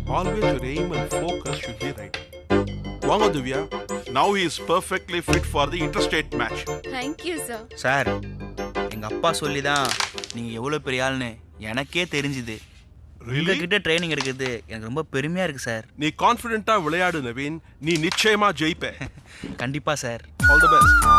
Always your aim and focus should be right. Vanga Divya. Now he is perfectly fit for the interstate match. Thank you, sir. Sir எங்கள் அப்பா சொல்லி தான் நீங்கள் எவ்வளோ பெரிய ஆள்னு எனக்கே தெரிஞ்சுது. உங்ககிட்ட ட்ரைனிங் எடுக்கிறது எனக்கு ரொம்ப பெருமையாக இருக்குது சார். நீ கான்ஃபிடென்ட்டாக விளையாடு நவீன். நீ நிச்சயமாக ஜெயிப்ப. கண்டிப்பாக சார். All the best.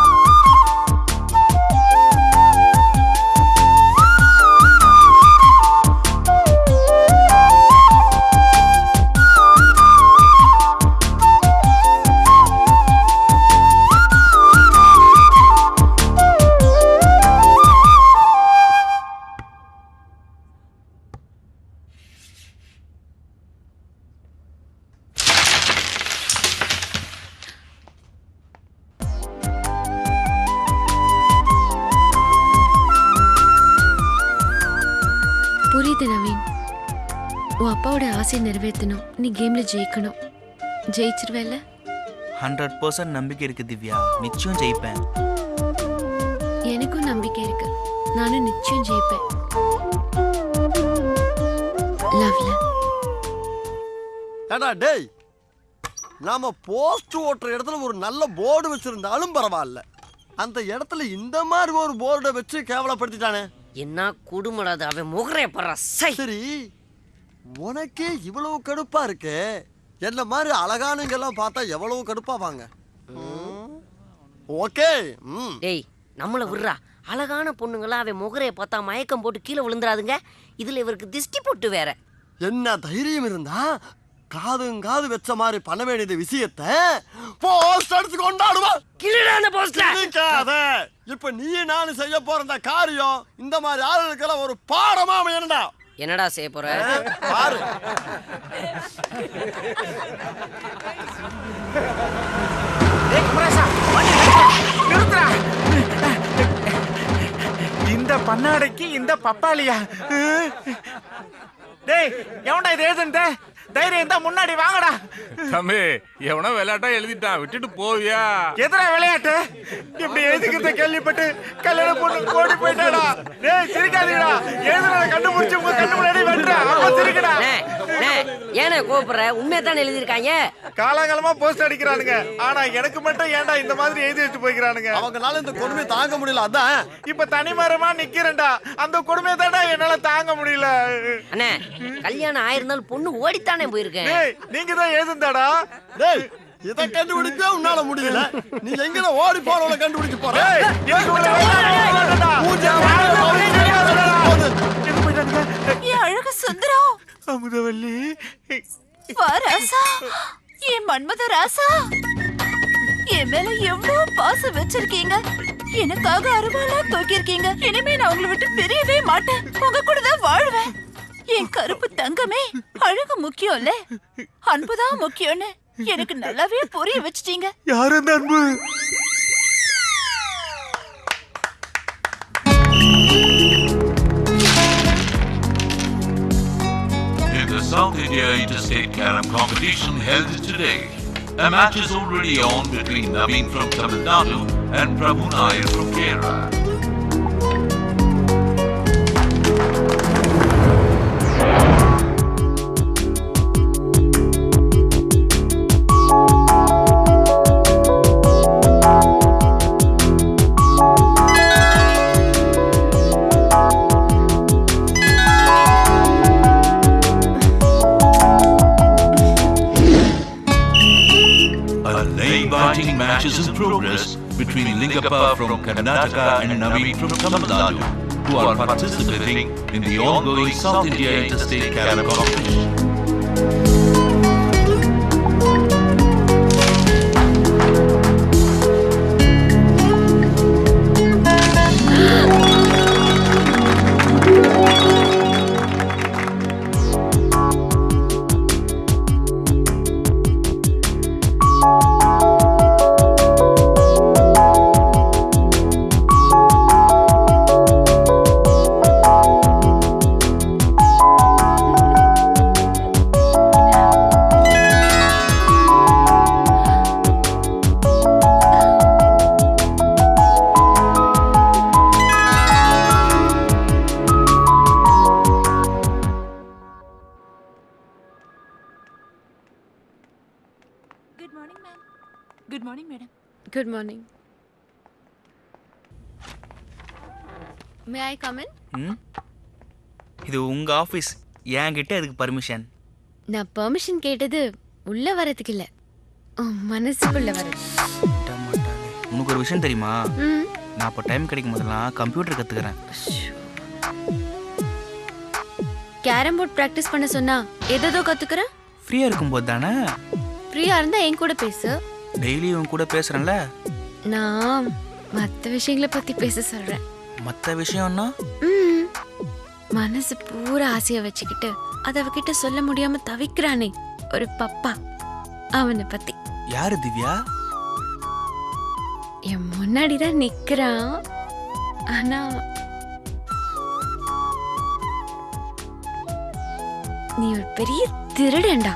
புரியுது நவீன், உன் அப்பாவோட ஆசையை நிறைவேற்றணும். நீ கேம்ல ஜெயிக்கணும். ஜெயிச்சிருவேல? 100% நம்பிக்கை இருக்கு திவ்யா. நிச்சயம் ஜெயிப்பேன். எனக்கும் நம்பிக்கை இருக்கு. நானும் நிச்சயம் ஜெயிப்பேன். லவ்ல. ஏடா டேய், நாம போஸ்ட் ஓட்டுற இடத்துல ஒரு நல்ல போர்டு வச்சிருந்தாலும் பரவாயில்ல, அந்த இடத்துல இந்த மாதிரி ஒரு போர்டை வச்சு கேவலப்படுத்திட்டானே. என்ன குடும்படாது அவன் முகரே படுற. சரி, உனக்கே இவ்வளவு கடுப்பா இருக்கு, என்ன மாதிரி அழகானுங்கெல்லாம் பார்த்தா எவ்வளவு கடுப்பாவாங்க. ஓகே. டேய் நம்மள விடுறா. அழகான பொண்ணுங்களா அவன் முகரைய பார்த்தா மயக்கம் போட்டு கீழே விழுந்துறாதுங்க. இதுல இவருக்கு திஷ்டி போட்டு வேற. என்ன தைரியம் இருந்தா காது வச்ச மாதிரி பண்ண வேண்டியது விஷயத்தை போஸ்ட் அடிச்சு கொண்டாடுவா. கிளிடான போஸ்ட்ல இப்ப நீ நானும் செய்ய போற இந்த காரியம் இந்த மாதிரி ஆளுகளுக்கெல்லாம் ஒரு பாடமா அமையணும்டா. என்னடா செய்ய போற பாரு. இந்த பண்ணாடைக்கு இந்த பப்பாளியா? டேய் எவன்டா இது எழுதுன்ட்ட? தைரியம் தான் முன்னாடி வாங்கடா. தம்பி எவனோ விளையாட்டா எழுதிட்டான், விட்டுட்டு போவியா? எத்தனை விளையாட்டு இப்படி எழுதிக்கிறத கேள்விப்பட்டு கல்யாணம் பொண்ணு ஓடி போயிட்டாடா. டேய் சிரிக்காதீங்கடா, எழுதுறத கண்டுபிடிச்சு உங்க கண்ணு முன்னாடி வென்றா. அப்ப சிரிக்கடா. ஏனே கோபுற உண்மையை தான் எழுதிருக்காங்க. காலங்காலமா போஸ்ட் அடிக்கிறானுங்க, ஆனா எனக்கு மட்டும் ஏன்டா இந்த மாதிரி எழுதி வச்சு போய்க்கிறானுங்க? அவங்களால இந்த கொடுமையை தாங்க முடியல, அதான் இப்ப தனிமரமா நிக்கிறேன்டா. அந்த கொடுமையை தான்டா என்னால தாங்க முடியல. அண்ணே கல்யாணம் ஆயிருந்தாலும் பொண்ணு ஓடித்தானே போயிருக்கேன். நீங்க தான் எழுதுந்தாடா. டேய் இத கண்டுபிடிக்க உன்னால முடியல, நீ எங்கட ஓடி போறவள கண்டுபிடிச்சு போற. அழகு சுந்தரம், அமுதவல்லி, ராசா, என் மன்மத ராசா, என் மேல எவ்வளவு பாசம் வச்சிருக்கீங்க. எனக்காக அருவாளா தூக்கிருக்கீங்க. இனிமே நான் உங்களை விட்டு பிரியவே மாட்டேன். உங்க கூட தான் வாழ்வேன். என் கருப்பு தங்கமே, அழகு முக்கியம் இல்ல, அன்புதான் முக்கியம்னு எனக்கு நல்லாவே புரிய வச்சிட்டீங்க. யார் அந்த அன்பு? In the South India Interstate Carom competition held today, a match is already on between Naveen from Tamil Nadu and Prabhu Nair from Kerala. Match is in progress between Lingappa from Karnataka and Naveen from Tamil Nadu, who are participating in the ongoing South India Interstate Carom competition. Good morning ma'am. Good morning madam. Good morning. May I come in? ம், இது உங்க office, என்கிட்ட அதுக்கு permission. நான் permission கேட்டது உள்ள வரதுக்கு இல்ல, உன் மனசுக்குள்ள வரது. உனக்கு ஒரு விஷயம் தெரியுமா? ம். நான் இப்போ டைம் கிடைக்கும் போதெல்லாம் கம்ப்யூட்டர் கத்துக்கிறேன். கேரம் போர்ட் பிராக்டிஸ் பண்ண சொன்னா ஏதோ கத்துக்கிறேன். ஃப்ரீயா இருக்கும்போது தானே. ஃப்ரீயா இருந்தா என் கூட பேசு. டெய்லி உன் கூட பேசுறேன்ல. நான் மற்ற விஷயங்களை பத்தி பேச சொல்றேன். மற்ற விஷயம்னா? மனசு பூரா ஆசைய வச்சுக்கிட்டு அதை அவகிட்ட சொல்ல முடியாம தவிக்கிறானே ஒரு பப்பா, அவனை பத்தி. யாரு திவ்யா? என் முன்னாடிதான் நிக்கிறான். ஆனா நீ ஒரு பெரிய திருடன்டா.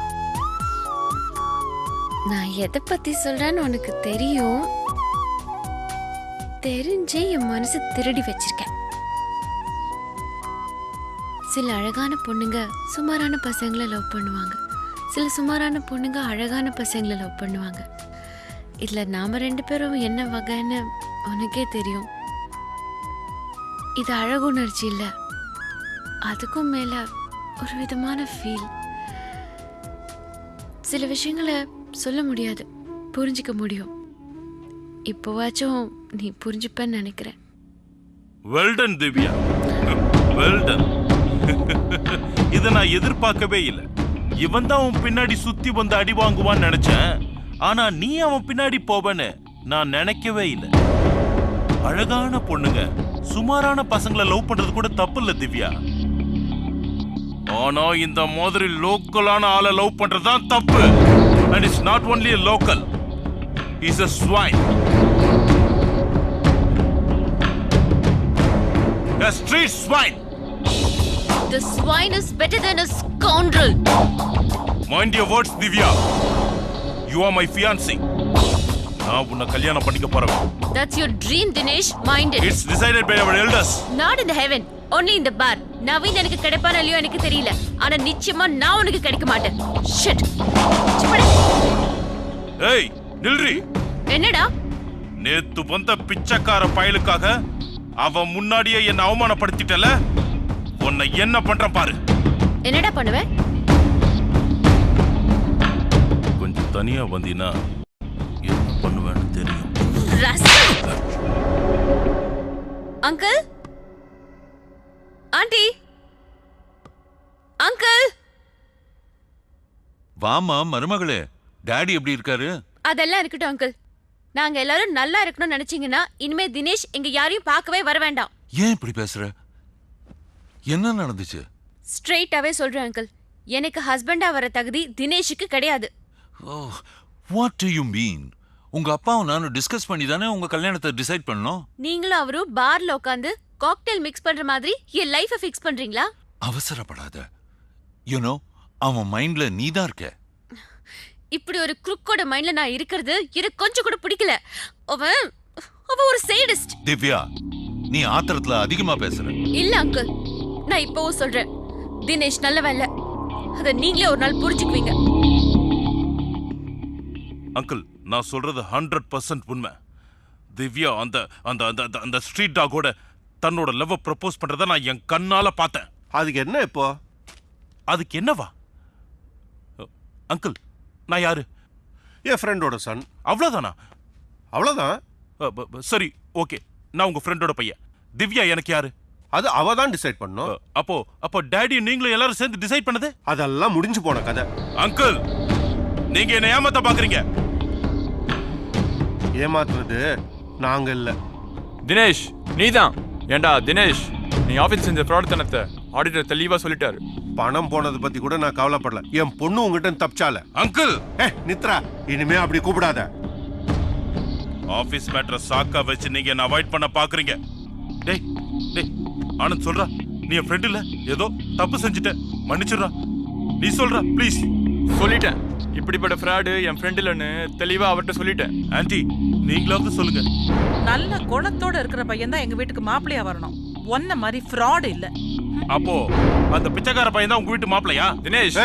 நான் எதை பத்தி சொல்றேன்னு உனக்கு தெரியும். தெரிஞ்சே என் மனசு திருடி வச்சிருக்கேன். சில அழகான பொண்ணுங்க சுமாரான பசங்களை லவ் பண்ணுவாங்க. சில சுமாரான பொண்ணுங்க அழகான பசங்களை லவ் பண்ணுவாங்க. இதுல நாம 2 பேரும் என்ன வகைன்னு உனக்கே தெரியும். இது அழகுணர்ச்சி இல்ல, அதுக்கும் மேல ஒரு விதமான ஃபீல். சில விஷயங்களை சொல்ல முடியாது, புரிஞ்சிக்க முடியும். இப்போவாச்சும் நீ புரிஞ்சுப்பேன்னு நினைக்கிறேன். Well done Divya, well done. இதை நான் எதிர்பார்க்கவே இல்லை. இவன் தான் அவன் பின்னாடி சுத்தி வந்து அடி வாங்குவான்னு நினைச்சேன். ஆனா நீ அவன் பின்னாடி போவன்னு நான் நினைக்கவே இல்லை. அழகான பொண்ணுங்க சுமாரான பசங்களை லவ் பண்றது கூட தப்பு இல்ல திவ்யா. ஆனா இந்த மாதிரி லோக்கலான ஆளை லவ் பண்றதுதான் தப்பு. And it's not only a local, he's a swine. A street swine. The swine is better than a scoundrel. Mind your words, Divya. You are my fiancé. நான் உன்னை கல்யாணம் பண்ணிக்க போறேன். That's your dream, Dinesh. Mind it. It's decided by our elders. Not in the heaven, only in the bar. Naveen எனக்கு கிடைப்பான இல்லையோ எனக்கு தெரியல. ஆனா நிச்சயமா நான் உனக்கு கிடைக்க மாட்டேன். Shit. ஏய், நில்றி. என்னடா? நேத்து வந்த பிச்சைக்கார பயலுக்காக அவன் முன்னாடியே என்ன அவமானப்படுத்திட்டல. உன்னை என்ன பண்றேன் பாரு. என்னடா பண்ணுவே? கொஞ்சம் தனியா வந்தீனா என்ன பண்ணுவேன்னு தெரியும். Uncle, aunty, uncle. வாமா மருமகளே, டாடி எப்படி இருக்காரு? அதெல்லாம் இருக்கட்டும் அங்கிள். நாங்க எல்லாரும் நல்லா இருக்கணும்னு நினைச்சீங்கன்னா இனிமே தினேஷ் எங்க யாரையும் பார்க்கவே வர வேண்டாம். ஏன் இப்படி பேசுற? என்ன நடந்துச்சு? ஸ்ட்ரெயிட்டாவே சொல்றேன் அங்கிள், எனக்கு ஹஸ்பண்டா வர தகுதி தினேஷுக்கு கிடையாது. What do you mean? உங்க அப்பாவும் நானும் டிஸ்கஸ் பண்ணி தானே உங்க கல்யாணத்தை டிசைட் பண்ணோம். நீங்களும் அவரும் பார்ல உட்காந்து காக்டெயில் மிக்ஸ் பண்ற மாதிரி என் லைஃபை ஃபிக்ஸ் பண்றீங்களா? அவசரப்படாத. You know, அவன் மைண்ட்ல நீ தான் இருக்க. இப்படி ஒரு குருக்கோட மைண்ட்ல நான் இருக்கிறது எனக்கு கொஞ்சம் கூட பிடிக்கல. அவன் ஒரு சேடிஸ்ட். திவ்யா, நீ ஆத்திரத்துல அதிகமா பேசுற. இல்ல அங்கிள், நான் இப்பவும் சொல்றேன், தினேஷ் நல்லவன் இல்ல. அத நீங்களே ஒரு நாள் புரிஞ்சுக்குவீங்க. அங்கிள், நான் சொல்றது 100% உண்மை. திவ்யா அந்த அந்த அந்த அந்த ஸ்ட்ரீட் டாகோட தன்னோட லவ் ப்ரப்போஸ் பண்றத நான் என் கண்ணால பார்த்தேன். அதுக்கு என்ன இப்போ? அதுக்கு என்னவா? அங்கிள், நான் யாரு? என் ஃப்ரெண்டோட சன். அவ்வளவுதானா? அவ்வளவுதான். சரி, ஓகே. நான் உங்க ஃப்ரெண்டோட பையன். திவ்யா எனக்கு யாரு? அது அவ தான் டிசைட் பண்ணும். அப்போ டாடி நீங்களும் எல்லாரும் சேர்ந்து டிசைட் பண்ணது? அதெல்லாம் முடிஞ்சு போன கதை. அங்கிள், நீங்க என்ன ஏமாத்த பாக்குறீங்க. ஏமாத்துறது நாங்க இல்ல. தினேஷ், நீதான். ஏண்டா தினேஷ், நீ ஆபீஸ் செஞ்ச ஃப்ராட்தனத்தை ஆடிட்டர் தெளிவா சொல்லிட்டாரு. பணம் போனது பத்தி கூட நான் கவலைப்படல. என் பொண்ணு உங்ககிட்ட தப்பிச்சால. அங்கிள், நித்ரா, இனிமே அப்படி கூப்பிடாத. ஆபீஸ் மேட்டரை சாக்கா வச்சு நீங்க என்ன அவாய்ட் பண்ண பாக்குறீங்க. டேய் டேய் ஆனந்த், சொல்றா, நீ என் ஃப்ரெண்ட் இல்ல, ஏதோ தப்பு செஞ்சுட்ட, மன்னிச்சிடுறா. நீ சொல்றா ப்ளீஸ். சொல்லிட்டேன், இப்படிப்பட்ட ஃப்ராடு என் ஃப்ரெண்ட் இல்லைன்னு தெளிவா அவர்கிட்ட சொல்லிட்டேன். ஆன்ட்டி, நீங்களாவது சொல்லுங்க. நல்ல குணத்தோட இருக்கிற பையன் தான் எங்க வீட்டுக்கு மாப்பிள்ளையா வரணும். ஒன்ன மாதிரி ஃப்ராட் இல்ல. அப்போ அந்த பிச்சைக்கார பையன் தான் உங்க வீட்டு மாப்பிள்ளையா? Dinesh,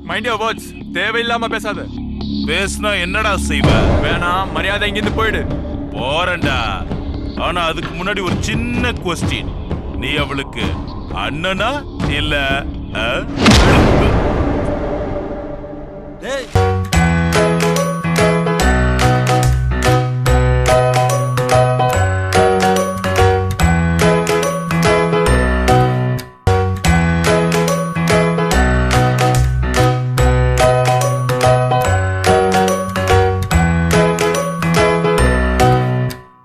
mind your words. தேவையில்லாம பேசாத. பேசுனா என்னடா செய்வ? வேணாம், மரியாதை இங்கிருந்து போயிடு. போறேன்டா. ஆனா அதுக்கு முன்னாடி ஒரு சின்ன கொஸ்டின். நீ அவளுக்கு அண்ணனா இல்ல டேய்